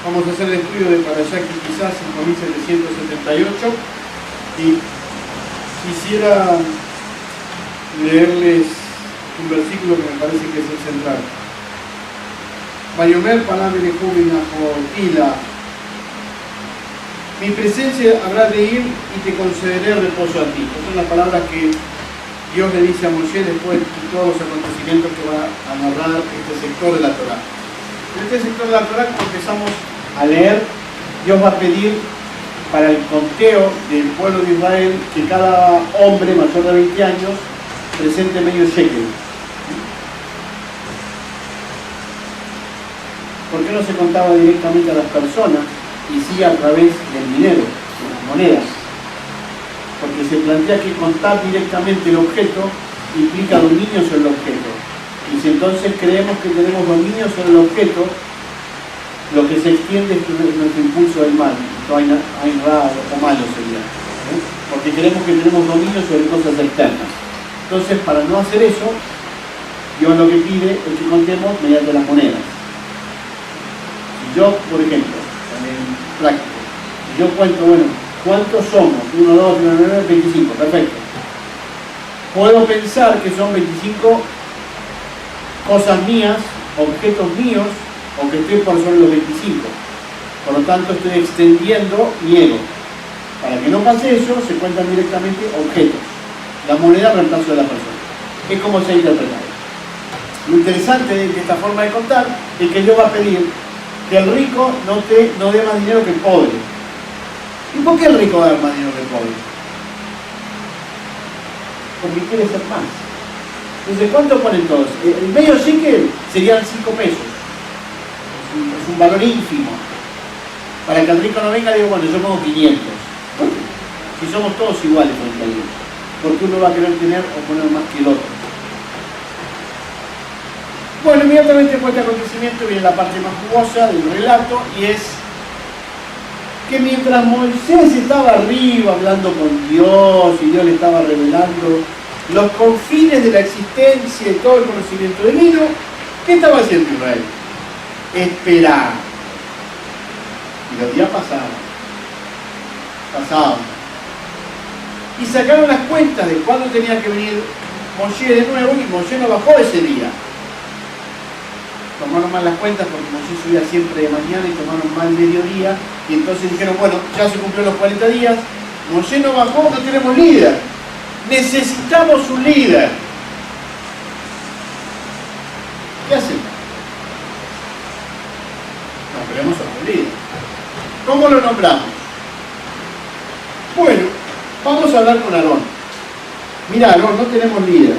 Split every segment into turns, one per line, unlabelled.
Vamos a hacer el estudio de Parashá quizás 5778 y quisiera leerles un versículo que me parece que es el central. Vayomer Panam Elejubina Jotila. Mi presencia habrá de ir y te concederé reposo a ti. Estas son las palabras que Dios le dice a Moshe después de todos los acontecimientos que va a narrar este sector de la Torá. En este sector de la Torá, cuando empezamos a leer, Dios va a pedir para el conteo del pueblo de Israel que cada hombre mayor de 20 años presente medio shekel. ¿Por qué no se contaba directamente a las personas y sí a través del dinero, de las monedas? Porque se plantea que contar directamente el objeto implica dominio sobre el objeto. Y si entonces creemos que tenemos dominio sobre el objeto, lo que se extiende es nuestro impulso del mal, no hay nada o malo sería, porque creemos que tenemos dominio sobre cosas externas. Entonces, para no hacer eso, Dios lo que pide es que contemos mediante las monedas. Si yo, por ejemplo, en práctico, si yo cuento, bueno, ¿cuántos somos? 1, 2, 3, 9, 25, perfecto. Puedo pensar que son 25 cosas mías, objetos míos, o que estoy por sobre los 25. Por lo tanto, estoy extendiendo mi ego. Para que no pase eso, se cuentan directamente objetos. La moneda reemplazo de la persona. Es como se ha interpretado. Lo interesante de esta forma de contar es que Dios va a pedir que el rico no dé más dinero que el pobre. ¿Y por qué el rico va a dar más dinero que el pobre? Porque quiere ser más. Entonces, ¿cuánto ponen todos? El medio shekel serían 5 pesos. Es un valor ínfimo. Para que el rico no venga, digo, bueno, yo pongo 500. Si somos todos iguales frente a Dios, porque uno va a querer tener o poner más que el otro. Bueno, inmediatamente después de este acontecimiento viene la parte más jugosa del relato, y es que mientras Moisés estaba arriba hablando con Dios y Dios le estaba revelando los confines de la existencia y todo el conocimiento divino, ¿qué estaba haciendo Israel? Esperar. Y los días pasaban. Y sacaron las cuentas de cuándo tenía que venir Moshe de nuevo, y Moshe no bajó ese día. Tomaron mal las cuentas porque Moshe subía siempre de mañana y tomaron mal mediodía, y entonces dijeron, bueno, ya se cumplió los 40 días, Moshe no bajó, no tenemos líder. Necesitamos un líder. ¿Qué hacen? Nombremos a un líder. ¿Cómo lo nombramos? Bueno, vamos a hablar con Aarón. Mira, Aarón, no tenemos líder.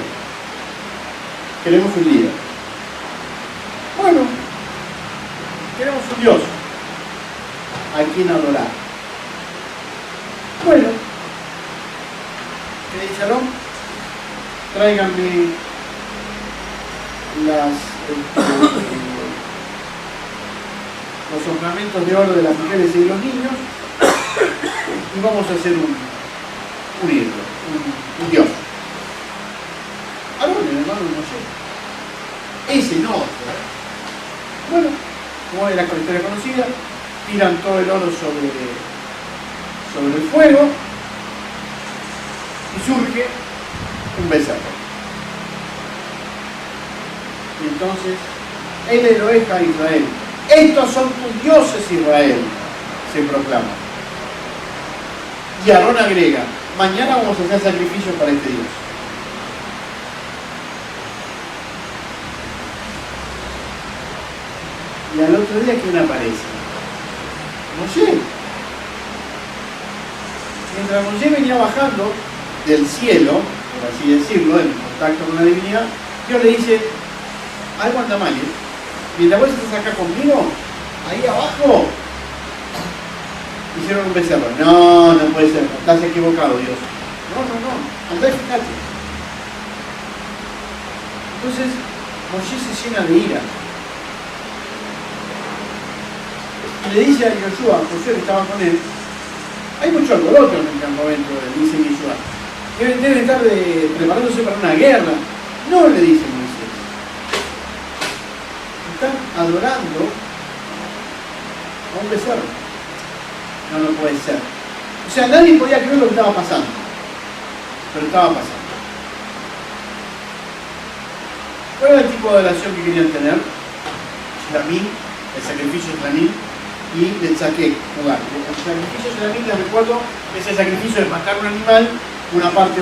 Queremos un líder. Bueno, queremos un Dios a quien adorar. Bueno, ¿qué dice Aarón? Tráiganme los ornamentos de oro de las mujeres y los niños, y vamos a hacer un ídolo, un dios. Aarón, el hermano de Moshe. Ese no. Bueno, como es la historia conocida, tiran todo el oro sobre el fuego y surge un becerro. Y entonces, el Eloheja Israel, estos son tus dioses Israel, se proclama. Y Aarón agrega, mañana vamos a hacer sacrificios para este Dios. Y al otro día, ¿quién aparece? Moshe. Mientras Moshe venía bajando del cielo, por así decirlo, en contacto con la divinidad, Dios le dice, algo anda mal, ¿eh? Mientras vos estás acá conmigo, ahí abajo, hicieron un becerro. No, no puede ser, estás equivocado, Dios. No, andá y fíjate. Entonces, Moshe se llena de ira. Y le dice a Yoshua, Josué que estaba con él, hay mucho alboroto en el campamento, dice Yoshua. Deben estar preparándose para una guerra. No, le dice Moisés. Están adorando a un becerro. No, no puede ser. O sea, nadie podía creer lo que estaba pasando, pero estaba pasando. ¿Cuál era el tipo de adoración que querían tener? Shlamim, el sacrificio Shlamim, y el saque, jugar. El sacrificio Shlamim, les recuerdo, es el sacrificio de matar un animal. Una parte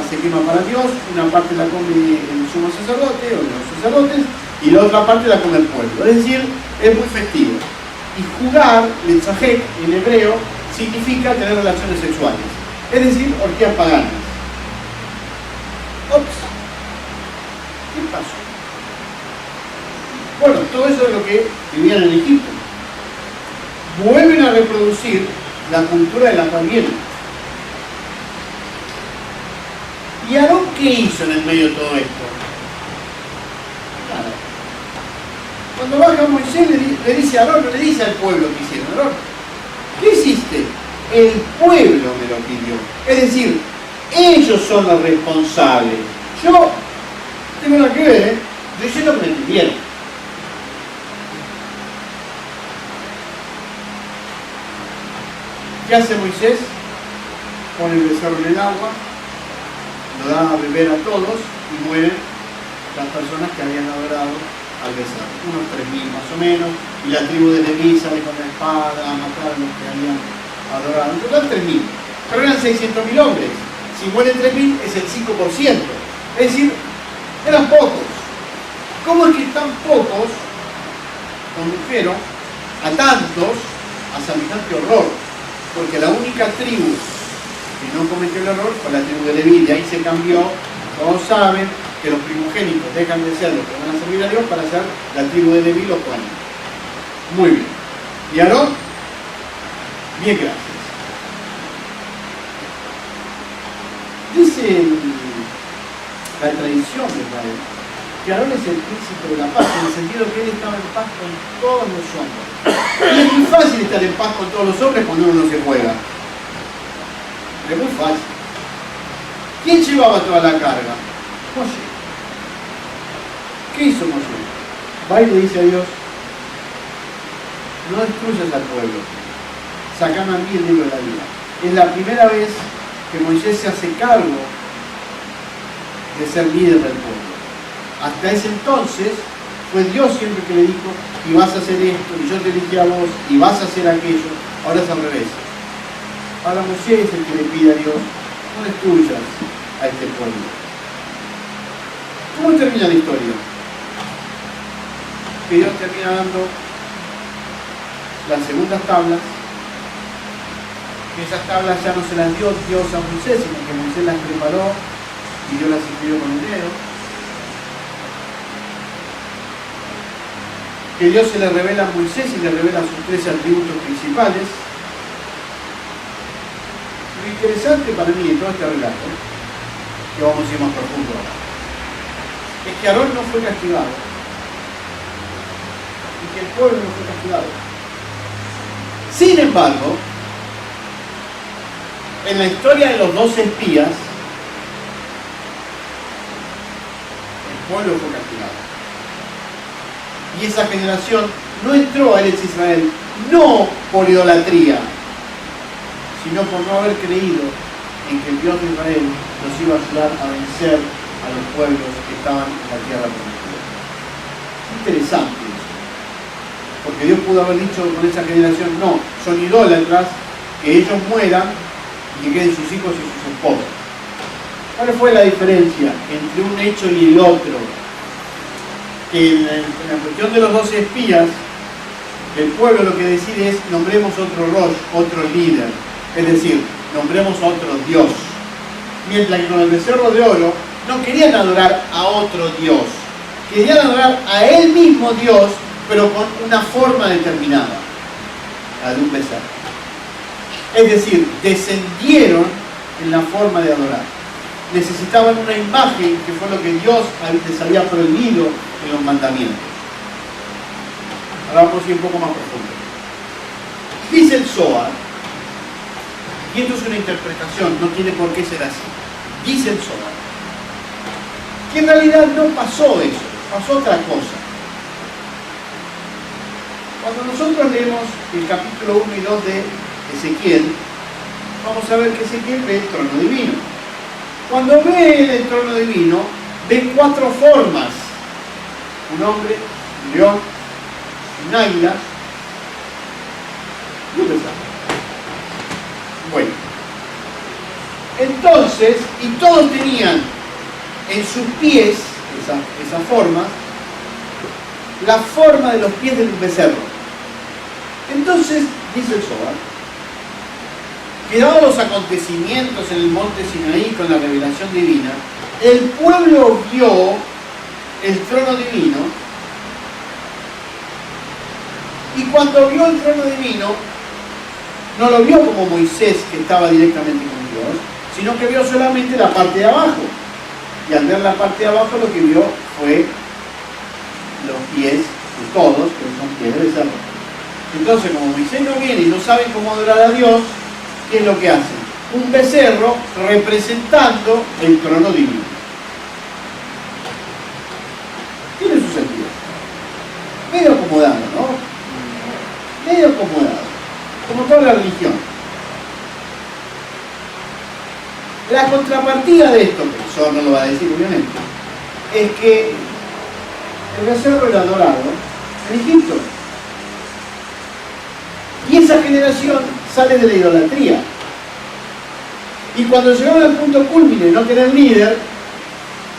se quema para Dios, una parte la come el sumo sacerdote o los sacerdotes, y la otra parte la come el pueblo. Es decir, es muy festivo. Y jugar, el tzajek, en hebreo, significa tener relaciones sexuales. Es decir, orgías paganas. Ops. ¿Qué pasó? Bueno, todo eso es lo que vivían en Egipto. Vuelven a reproducir la cultura de la cual vienen. ¿Y Aarón qué hizo en el medio de todo esto? Nada. Cuando baja Moisés le dice a Aarón, no le dice al pueblo que hicieron. Aarón, ¿qué hiciste? El pueblo me lo pidió. Es decir, ellos son los responsables. Yo no tengo nada que ver, ¿eh? Yo hice lo que me pidieron. ¿Qué hace Moisés? Pone el becerro en el agua, lo da a beber a todos y mueren las personas que habían adorado al becerro. Unos 3.000 más o menos, y la tribu de Leví sale con la espada a matar a los que habían adorado. En total 3.000, pero eran 600.000 hombres. Si mueren 3.000 es el 5%. Es decir, eran pocos. ¿Cómo es que tan pocos condujeron a tantos a semejante horror? Porque la única tribu que no cometió el error fue la tribu de Leví, de ahí se cambió. Todos saben que los primogénitos dejan de ser los que van a servir a Dios para ser la tribu de Leví, los cuales. Muy bien. ¿Y Aarón? Bien, gracias. Dice la tradición de Israel que Aarón es el príncipe de la paz, en el sentido que él estaba en paz con todos los hombres. Y es muy fácil estar en paz con todos los hombres cuando uno no se juega. Es muy fácil. ¿Quién llevaba toda la carga? Moshe. ¿Qué hizo Moshe? Va y le dice a Dios, no destruyas al pueblo, sacame a mí el libro de la vida. Es la primera vez que Moisés se hace cargo de ser líder del pueblo. Hasta ese entonces fue Dios siempre que le dijo, y vas a hacer esto, y yo te dije a vos, y vas a hacer aquello. Ahora es al revés. Ahora Moisés es el que le pide a Dios, no destruyas a este pueblo. ¿Cómo termina la historia? Que Dios termina dando las segundas tablas, que esas tablas ya no se las dio Dios a Moisés, sino que Moisés las preparó y Dios las escribió con el dedo. Que Dios se le revela a Moisés y le revela sus 3 atributos principales. Lo interesante para mí de todo este relato, que vamos a ir más profundo ahora, es que Aarón no fue castigado y que el pueblo no fue castigado. Sin embargo, en la historia de los 12 espías, el pueblo fue castigado. Y esa generación no entró a Eretz Israel, no por idolatría, sino por no haber creído en que el Dios de Israel los iba a ayudar a vencer a los pueblos que estaban en la tierra prometida. Interesante eso. Porque Dios pudo haber dicho con esa generación, no, son idólatras, que ellos mueran y que queden sus hijos y sus esposas. ¿Cuál fue la diferencia entre un hecho y el otro? Que en la cuestión de los 12 espías, el pueblo lo que decide es nombremos otro Rosh, otro líder, es decir, nombremos otro Dios. Mientras que con el becerro de oro no querían adorar a otro Dios, querían adorar a él mismo Dios, pero con una forma determinada, la de un becerro. Es decir, descendieron en la forma de adorar. Necesitaban una imagen, que fue lo que Dios les había prohibido en los mandamientos. Ahora vamos a ir un poco más profundo. Dice el Zohar, y esto es una interpretación, no tiene por qué ser así. Dice el Zohar, que en realidad no pasó eso, pasó otra cosa. Cuando nosotros leemos el capítulo 1 y 2 de Ezequiel, vamos a ver que Ezequiel ve el trono divino. Cuando ve el trono divino, ve 4 formas: un hombre, un león, un águila y un becerro. Bueno, entonces, y todos tenían en sus pies, esa forma, la forma de los pies del becerro. Entonces, dice el Zohar, que dados los acontecimientos en el monte Sinaí con la revelación divina, el pueblo vio el trono divino, y cuando vio el trono divino, no lo vio como Moisés, que estaba directamente con Dios, sino que vio solamente la parte de abajo. Y al ver la parte de abajo, lo que vio fue los pies de todos, que son pies de becerro. Entonces, como Moisés no viene y no saben cómo adorar a Dios, ¿qué es lo que hacen? Un becerro representando el trono divino. Tiene su sentido. Medio acomodado, ¿no? Medio acomodado. Como toda la religión. La contrapartida de esto, que eso no lo va a decir obviamente, es que el becerro era adorado en Egipto. Y esa generación sale de la idolatría. Y cuando llegaron al punto culmine de no tener líder,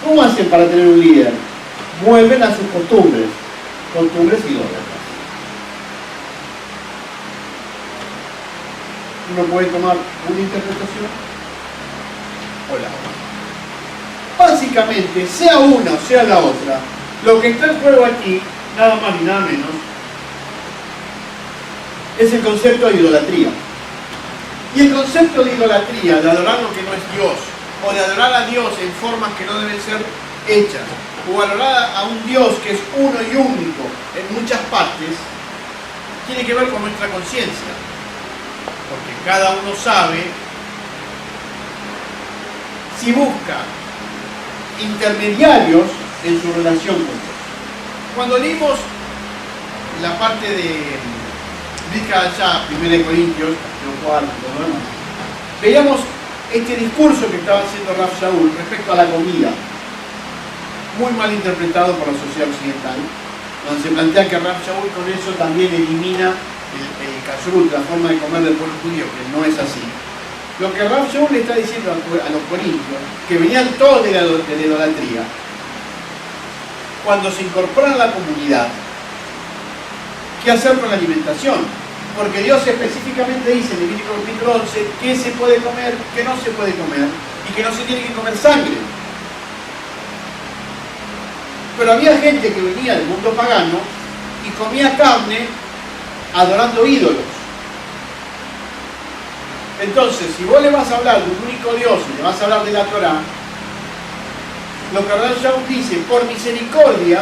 ¿cómo hacen para tener un líder? Vuelven a sus costumbres idólatras. Uno puede tomar una interpretación o la otra. Básicamente, sea una o sea la otra, lo que está en juego aquí, nada más y nada menos, es el concepto de idolatría. Y el concepto de idolatría, de adorar lo que no es Dios, o de adorar a Dios en formas que no deben ser hechas, o adorar a un Dios que es uno y único en muchas partes, tiene que ver con nuestra conciencia. Porque cada uno sabe si busca intermediarios en su relación con Dios. Cuando leímos la parte de allá, 1 Corintios, 4, veíamos este discurso que estaba haciendo Rav Shaul respecto a la comida, muy mal interpretado por la sociedad occidental, donde se plantea que Rav Shaul con eso también elimina el kashrut, la forma de comer del pueblo judío, que no es así. Lo que Rav Shaul le está diciendo a los corintios, que venían todos de la idolatría, cuando se incorporan a la comunidad, ¿qué hacer con la alimentación? Porque Dios específicamente dice en Levítico capítulo 11 qué se puede comer, qué no se puede comer, y que no se tiene que comer sangre. Pero había gente que venía del mundo pagano y comía carne adorando ídolos. Entonces, si vos le vas a hablar de un único Dios y le vas a hablar de la Torá, lo que Rav Shaul dice, por misericordia,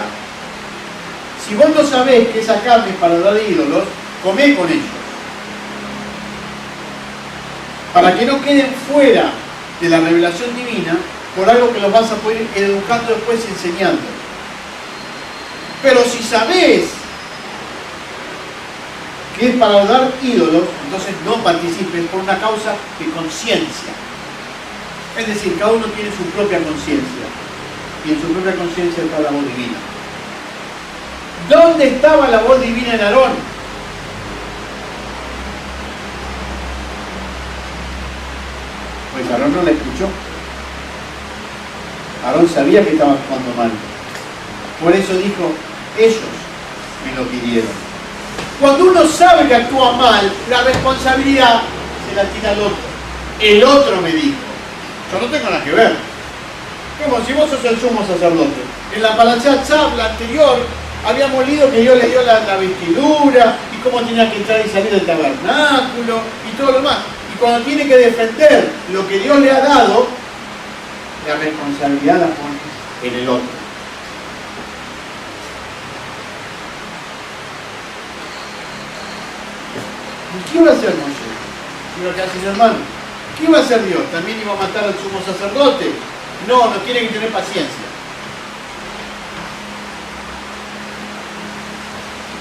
si vos no sabés que esa carne es para adorar ídolos, comé con ellos. Para que no queden fuera de la revelación divina por algo que los vas a poder ir educando después y enseñando. Pero si sabés que es para adorar ídolos, entonces no participes por una causa de conciencia. Es decir, cada uno tiene su propia conciencia. Y en su propia conciencia está la voz divina. ¿Dónde estaba la voz divina en Aarón? Pues Aarón no la escuchó. Aarón sabía que estaba actuando mal. Por eso dijo, ellos me lo pidieron. Cuando uno sabe que actúa mal, la responsabilidad se la tira al otro. El otro me dijo. Yo no tengo nada que ver. Como si vos sos el sumo sacerdote. En la Parashat Tzav, la anterior, habíamos leído que Dios le dio la vestidura y cómo tenía que entrar y salir del tabernáculo y todo lo demás. Y cuando tiene que defender lo que Dios le ha dado, la responsabilidad la pone en el otro. ¿Y qué iba a hacer Moisés? Lo que hace mi hermano. ¿Qué iba a hacer Dios? ¿También iba a matar al sumo sacerdote? No, no tiene que tener paciencia.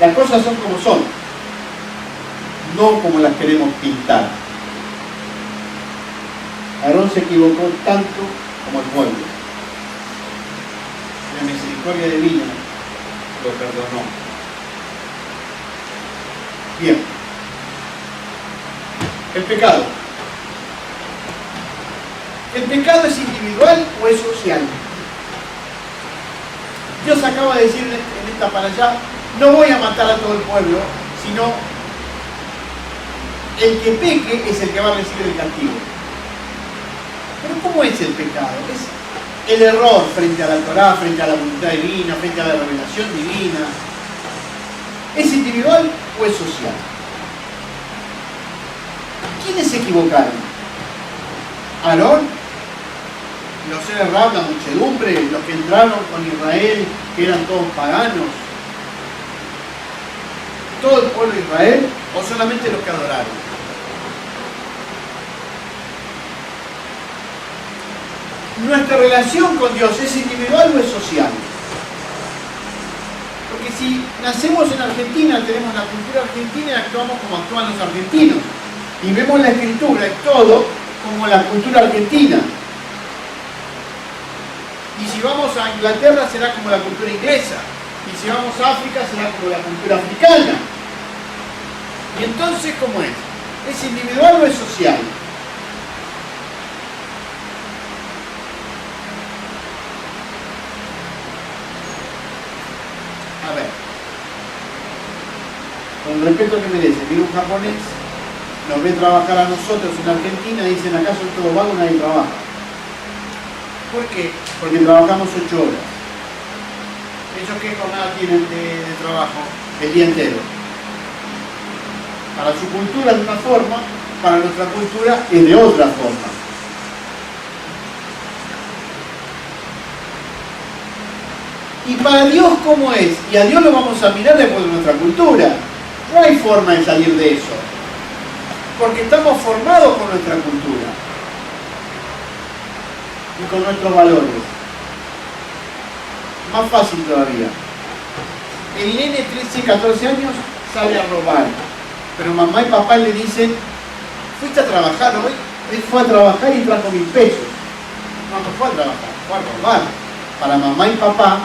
Las cosas son como son, no como las queremos pintar. Aarón se equivocó tanto como el pueblo. La misericordia divina lo perdonó. Bien. El pecado. ¿El pecado es individual o es social? Dios acaba de decir en esta parashá, no voy a matar a todo el pueblo, sino el que peque es el que va a recibir el castigo. Pero ¿cómo es el pecado? Es el error frente a la Torá, frente a la voluntad divina, frente a la revelación divina. ¿Es individual o es social? ¿Quiénes se equivocaron? ¿Aarón? ¿Los seres Rab, la muchedumbre? ¿Los que entraron con Israel, que eran todos paganos? ¿Todo el pueblo de Israel o solamente los que adoraron? ¿Nuestra relación con Dios es individual o es social? Porque si nacemos en Argentina, tenemos la cultura argentina y actuamos como actúan los argentinos. Y vemos la escritura y todo como la cultura argentina. Y si vamos a Inglaterra será como la cultura inglesa. Y si vamos a África será como la cultura africana. Y entonces, ¿cómo es? ¿Es individual o es social? A ver. Con el respeto que merece, viene un japonés, nos ve trabajar a nosotros en Argentina y dicen, ¿acaso es todo vago? Nadie trabaja. ¿Por qué? Porque trabajamos 8 horas. ¿Ellos qué jornada tienen de trabajo? El día entero. Para su cultura es de una forma, para nuestra cultura es de otra forma. ¿Y para Dios cómo es? Y a Dios lo vamos a mirar después de nuestra cultura. No hay forma de salir de eso. Porque estamos formados con nuestra cultura. Y con nuestros valores. Más fácil todavía. El nene 13, 14 años sale a robar. Pero mamá y papá le dicen, ¿fuiste a trabajar hoy? Él fue a trabajar y trajo 1000 pesos. No fue a trabajar, fue a robar. Para mamá y papá,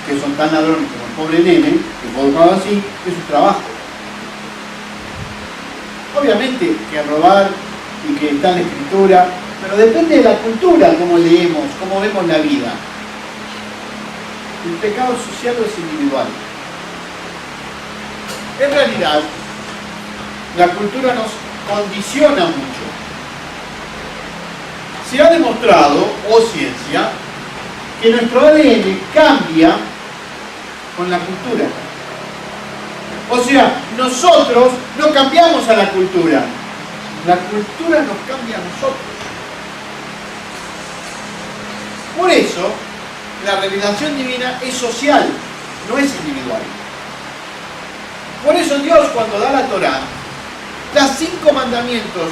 que son tan ladrones como el pobre nene, que colocado así, es su trabajo. Obviamente que robar y que está en la escritura, pero depende de la cultura, cómo leemos, cómo vemos la vida. El pecado social o es individual. En realidad, la cultura nos condiciona mucho. Se ha demostrado, o ciencia, que nuestro ADN cambia con la cultura. O sea, nosotros no cambiamos a la cultura nos cambia a nosotros. Por eso, la revelación divina es social, no es individual. Por eso Dios, cuando da la Torá, da 5 mandamientos,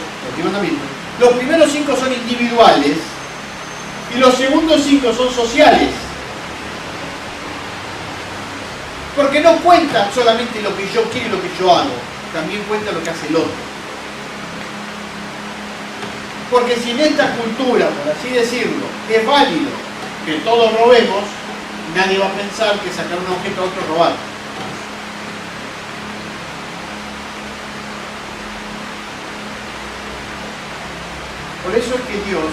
los primeros 5 son individuales y los segundos 5 son sociales. Porque no cuenta solamente lo que yo quiero y lo que yo hago, también cuenta lo que hace el otro. Porque si en esta cultura, por así decirlo, es válido que todos robemos, nadie va a pensar que sacar un objeto a otro es robar. Por eso es que Dios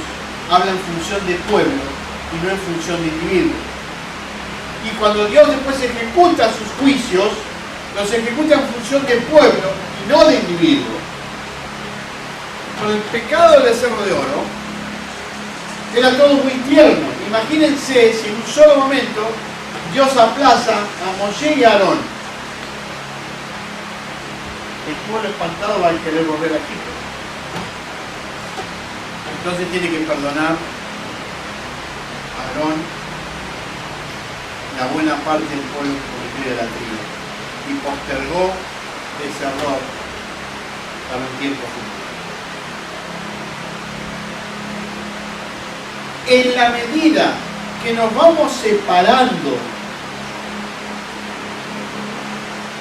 habla en función de pueblo y no en función de individuo. Y cuando Dios después ejecuta sus juicios, los ejecuta en función de pueblo y no de individuo. Con el pecado del becerro de oro, era todo muy tierno. Imagínense si en un solo momento Dios aplaza a Moshe y a Aarón. El pueblo espantado va a querer volver a Egipto. Entonces tiene que perdonar a Aarón la buena parte del pueblo que cometió idolatría y postergó ese error para un tiempo futuro. En la medida que nos vamos separando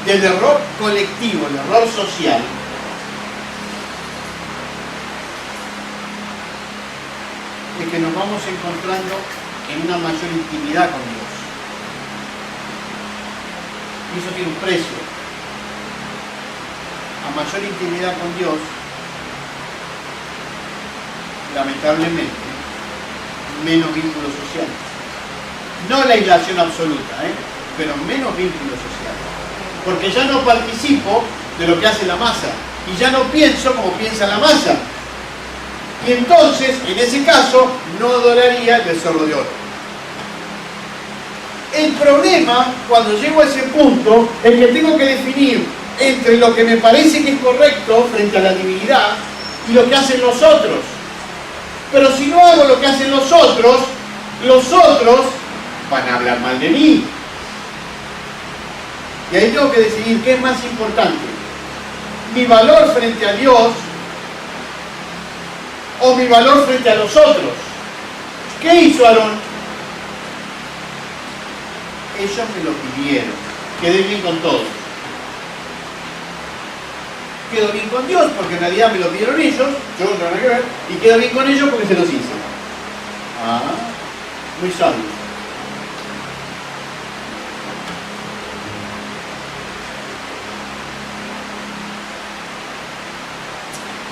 del error colectivo, el error social, es que nos vamos encontrando en una mayor intimidad con Dios. Y eso tiene un precio. A mayor intimidad con Dios, lamentablemente, menos vínculos sociales. No la aislación absoluta, pero menos vínculos sociales. Porque ya no participo de lo que hace la masa. Y ya no pienso como piensa la masa. Y entonces, en ese caso, no adoraría el becerro de oro. El problema, cuando llego a ese punto, es que tengo que definir entre lo que me parece que es correcto frente a la divinidad y lo que hacen los otros. Pero si no hago lo que hacen los otros van a hablar mal de mí. Y ahí tengo que decidir qué es más importante. Mi valor frente a Dios o mi valor frente a los otros. ¿Qué hizo Aarón? Ellos me lo pidieron. Quedé bien con todos. Quedo bien con Dios porque en realidad me lo pidieron ellos, yo no tengo nada que ver, y quedo bien con ellos porque se los hice. Ah, muy sabio.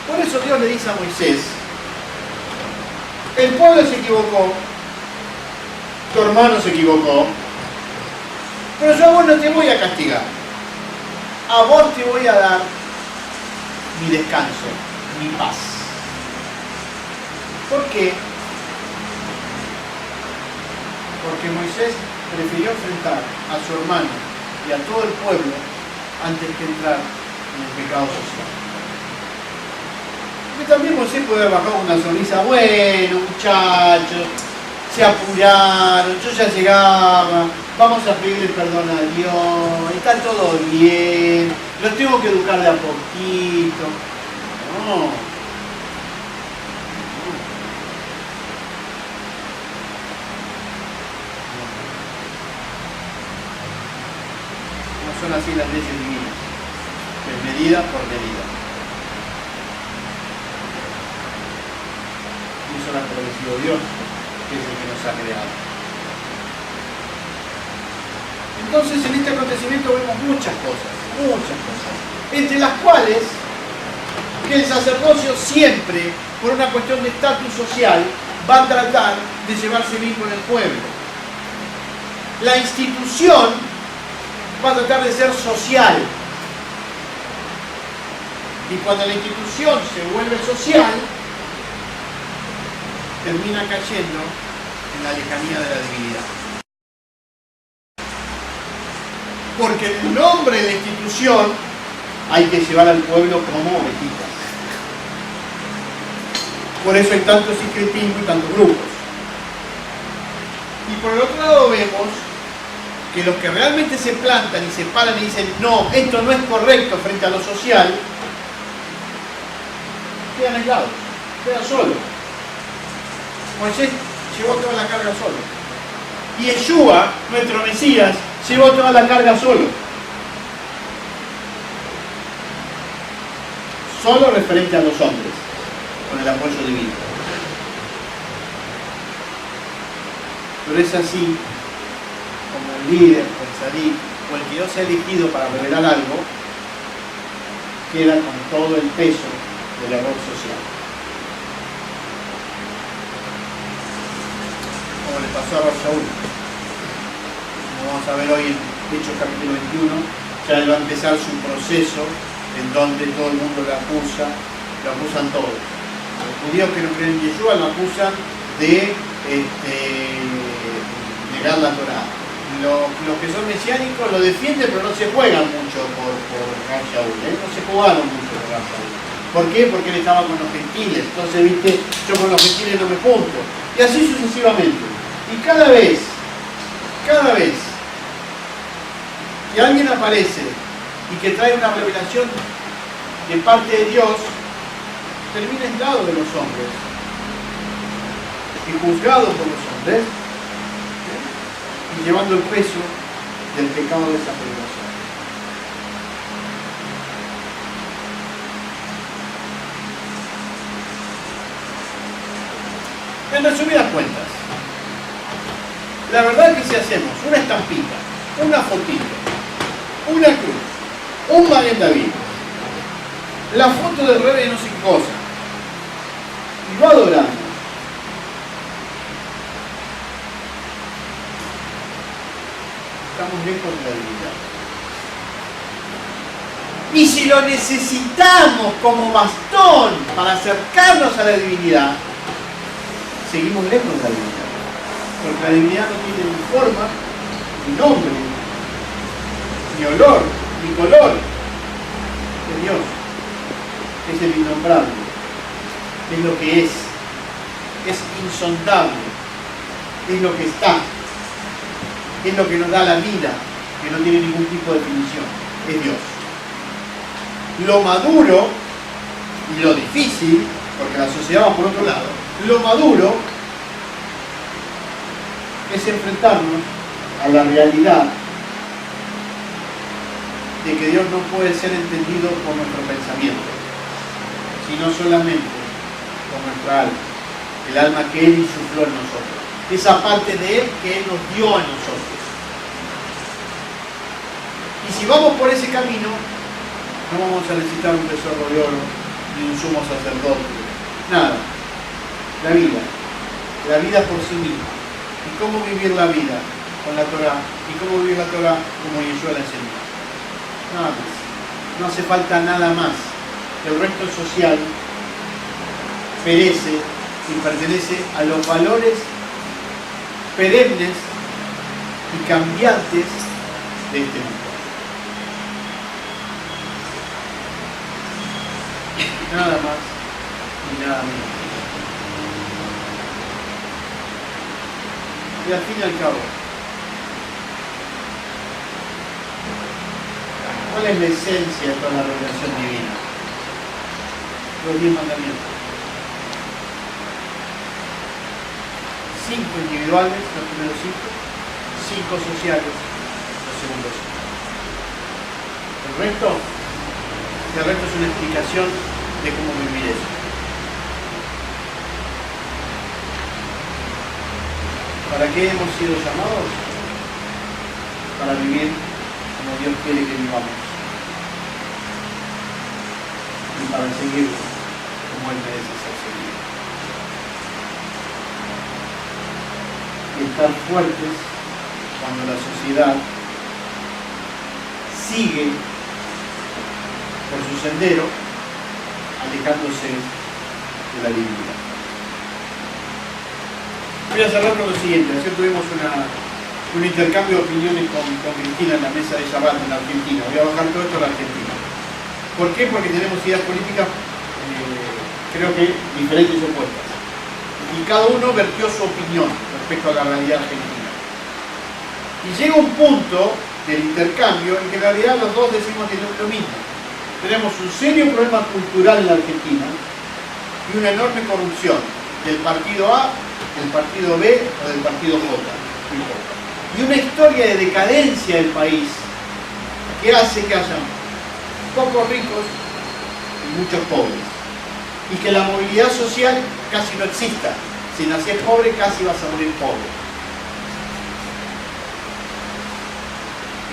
Por eso Dios le dice a Moisés, el pueblo se equivocó, tu hermano se equivocó, pero yo a vos no te voy a castigar. A vos te voy a dar mi descanso, mi paz. ¿Por qué? Porque Moisés prefirió enfrentar a su hermano y a todo el pueblo antes que entrar en el pecado social. Porque también Moisés puede haber bajado una sonrisa, bueno muchachos, se apuraron, yo ya llegaba, vamos a pedirle perdón a Dios, está todo bien, los tengo que educar de a poquito. No. No son así las leyes divinas, es medida por medida. Y eso lo ha establecido Dios, que es el que nos ha creado. Entonces en este acontecimiento vemos muchas cosas, entre las cuales que el sacerdocio siempre, por una cuestión de estatus social, va a tratar de llevarse bien con el pueblo. La institución va a tratar de ser social. Y cuando la institución se vuelve social, termina cayendo en la lejanía de la divinidad. Porque en el nombre de la institución hay que llevar al pueblo como ovejitas. Por eso hay tanto sincretismo y tantos grupos. Y por el otro lado vemos que los que realmente se plantan y se paran y dicen no, esto no es correcto frente a lo social, quedan aislados, quedan solos. Moisés llevó toda la carga solo. Y Yeshua, nuestro Mesías, llevó toda la carga solo. Solo referente a los hombres, con el apoyo divino. Pero es así como el líder, o el tzadik, o el que Dios ha elegido para revelar algo, queda con todo el peso del error social. Como le pasó a Saúl. Vamos a ver hoy en Hechos capítulo 21, ya él va a empezar su proceso en donde todo el mundo lo acusan todos. Los judíos que no creen en Yeshua lo acusan de negar la Torá. Los que son mesiánicos lo defienden, pero no se juegan mucho por Saúl, no se jugaron mucho por Saúl. ¿Por qué? Porque él estaba con los gentiles. Entonces, viste, yo con los gentiles no me junto. Y así sucesivamente. Y cada vez que alguien aparece y que trae una revelación de parte de Dios, termina aislado de los hombres y juzgado por los hombres y llevando el peso del pecado de esa revelación. En resumidas cuentas, la verdad es que si hacemos una estampita, una fotito, una cruz, un Magen David, la foto del Rebbe de no sé qué cosa, y lo adoramos, estamos lejos de la divinidad. Y si lo necesitamos como bastón para acercarnos a la divinidad, seguimos lejos de la divinidad. Porque la divinidad no tiene ni forma, ni nombre, ni olor, ni color. Es Dios. Es el innombrable. Es lo que es. Es insondable. Es lo que está. Es lo que nos da la vida, que no tiene ningún tipo de definición. Es Dios. Lo maduro y lo difícil, porque la sociedad va por otro lado, lo maduro es enfrentarnos a la realidad de que Dios no puede ser entendido por nuestro pensamiento, sino solamente por nuestra alma, el alma que Él insufló en nosotros, esa parte de Él que Él nos dio a nosotros. Y si vamos por ese camino, no vamos a necesitar un tesoro de oro, ni un sumo sacerdote, nada. La vida por sí misma. ¿Y cómo vivir la vida? Con la Torá. ¿Y cómo vivir la Torá? Como Yeshua la enseñó. Nada más. No hace falta nada más. El resto social perece y pertenece a los valores perennes y cambiantes de este mundo. Nada más y nada menos. Y al fin y al cabo, ¿cuál es la esencia de toda la revelación divina? Los 10 mandamientos. 5 individuales, los primeros 5, 5 sociales, los segundos 5. El resto es una explicación de cómo vivir eso. ¿Para qué hemos sido llamados? Para vivir como Dios quiere que vivamos. Y para seguir como Él merece ser seguido. Y estar fuertes cuando la sociedad sigue por su sendero, alejándose de la divinidad. Voy a cerrar con lo siguiente. Ayer tuvimos un intercambio de opiniones con Cristina en la mesa de Shabbat en Argentina. Voy a bajar todo esto a la Argentina. ¿Por qué? Porque tenemos ideas políticas, creo que diferentes y opuestas. Y cada uno vertió su opinión respecto a la realidad argentina. Y llega un punto del intercambio en que en realidad los dos decimos lo mismo. Tenemos un serio problema cultural en la Argentina y una enorme corrupción del partido A, del partido B o del partido J. Y una historia de decadencia del país que hace que haya pocos ricos y muchos pobres. Y que la movilidad social casi no exista. Si nacés pobre, casi vas a morir pobre.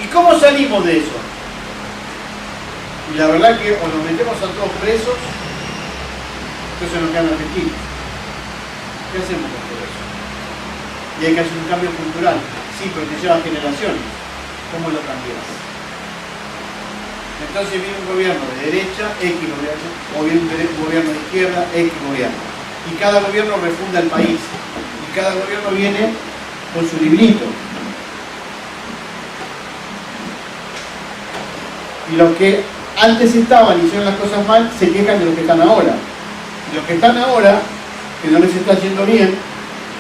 ¿Y cómo salimos de eso? Y la verdad que o nos metemos a todos presos, entonces nos quedan argentinos. ¿Qué hacemos con todo eso? Y hay que hacer un cambio cultural. Sí, pero que lleva generaciones. ¿Cómo lo cambias? Entonces viene un gobierno de derecha, X gobierno, o viene un gobierno de izquierda, X gobierno. Y cada gobierno refunda el país. Y cada gobierno viene con su librito. Y los que antes estaban y hicieron las cosas mal, se quejan de los que están ahora. Y los que están ahora, que no les está yendo bien,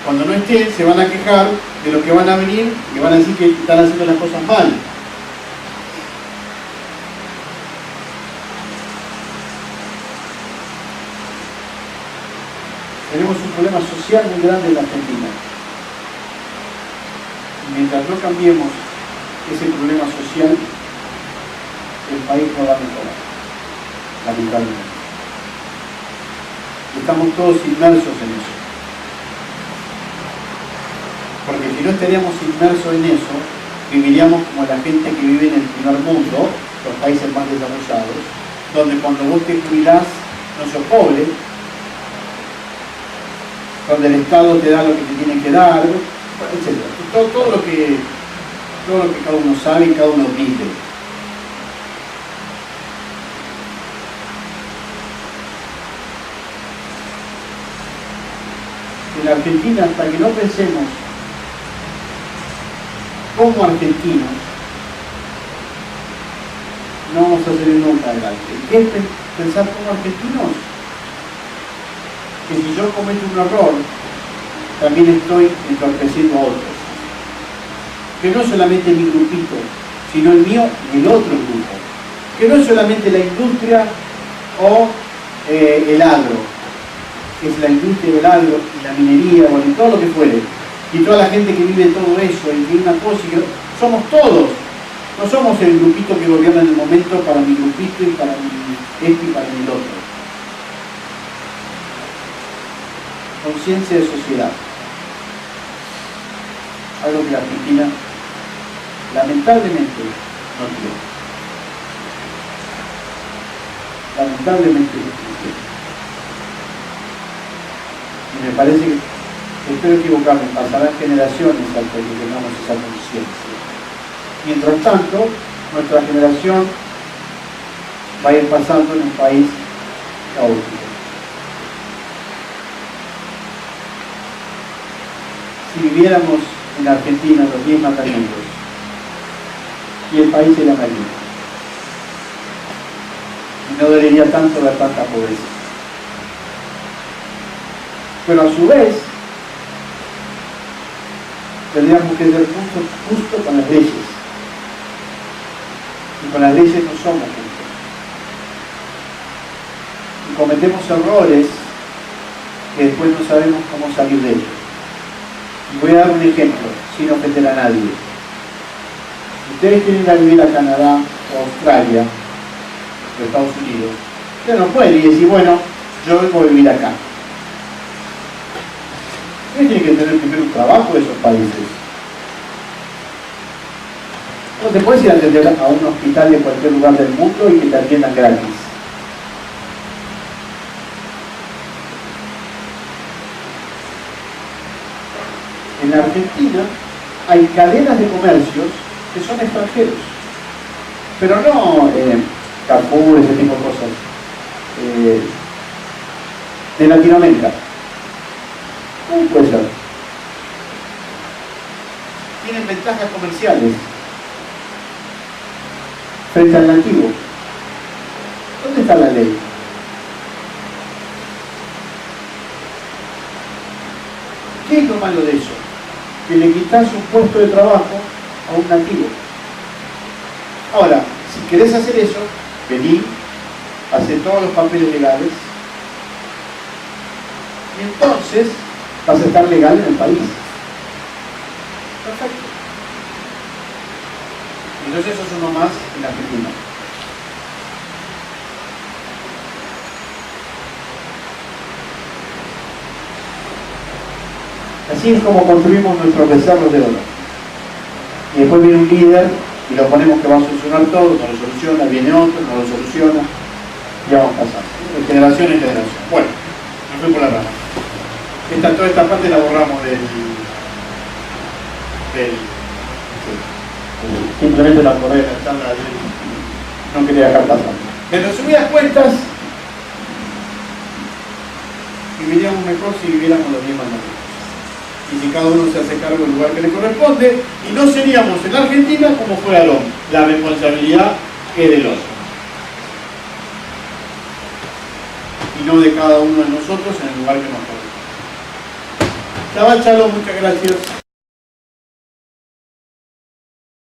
cuando no estén, se van a quejar de los que van a venir y van a decir que están haciendo las cosas mal. Tenemos un problema social muy grande en la Argentina. Y mientras no cambiemos ese problema social, el país no va a mejorar, lamentablemente. Estamos todos inmersos en eso. Porque si no estaríamos inmersos en eso, viviríamos como la gente que vive en el primer mundo, los países más desarrollados, donde cuando vos te jubilás no sos pobre, donde el Estado te da lo que te tiene que dar, etc. Todo lo que cada uno sabe y cada uno vive. En la Argentina, hasta que no pensemos como argentinos, no vamos a salir nunca adelante. ¿Qué es pensar como argentinos? Que si yo cometo un error, también estoy entorpeciendo a otros. Que no solamente mi grupito, sino el mío y el otro grupo. Que no es solamente la industria o el agro, que es la industria del agro y la minería, bueno, y todo lo que fuere. Y toda la gente que vive todo eso, y que una cosa, y que somos todos. No somos el grupito que gobierna en el momento para mi grupito y para mi este y para el otro. Conciencia de sociedad. Algo que la Argentina lamentablemente no tiene. Lamentablemente no tiene. Y me parece que, espero equivocarme, pasarán generaciones hasta que tengamos esa conciencia. Mientras tanto, nuestra generación va a ir pasando en un país caótico. Si viviéramos en Argentina los 10 mandamientos y el país era mayor, y no debería tanto haber tanta pobreza. Pero a su vez, tendríamos que ser justo con las leyes. Y con las leyes no somos justos. Y cometemos errores que después no sabemos cómo salir de ellos. Y voy a dar un ejemplo, sin ofender a nadie. Si ustedes quieren ir a vivir a Canadá o a Australia o a Estados Unidos, ustedes no pueden ir y decir, bueno, yo vengo a vivir acá. Ustedes tienen que tener primero un trabajo de esos países. No te puedes ir a atender a un hospital de cualquier lugar del mundo y que te atiendan gratis. En Argentina hay cadenas de comercios que son extranjeros, pero no Carrefour, ese tipo de cosas, de Latinoamérica. ¿Cómo puede ser? Tienen ventajas comerciales frente al nativo. ¿Dónde está la ley? ¿Qué es lo malo de eso? Que le quitas un puesto de trabajo a un nativo. Ahora, si querés hacer eso, vení, hacé todos los papeles legales y entonces vas a estar legal en el país. Perfecto. Entonces eso es uno más en la Argentina. Así es como construimos nuestros becerros de oro. Y después viene un líder y lo ponemos que va a solucionar todo, no lo soluciona, viene otro, no lo soluciona, y vamos pasando. De generación en generación. Bueno, me fui por la rama. Toda esta parte la borramos simplemente la borré de la charla, no quería dejar pasar. En resumidas cuentas, viviríamos mejor si viviéramos los 10 mandamientos. Y si cada uno se hace cargo del lugar que le corresponde, y no seríamos en Argentina como fue Aarón, la responsabilidad es del otro. Y no de cada uno de nosotros en el lugar que nos corresponde. Chaval Chalo, muchas gracias.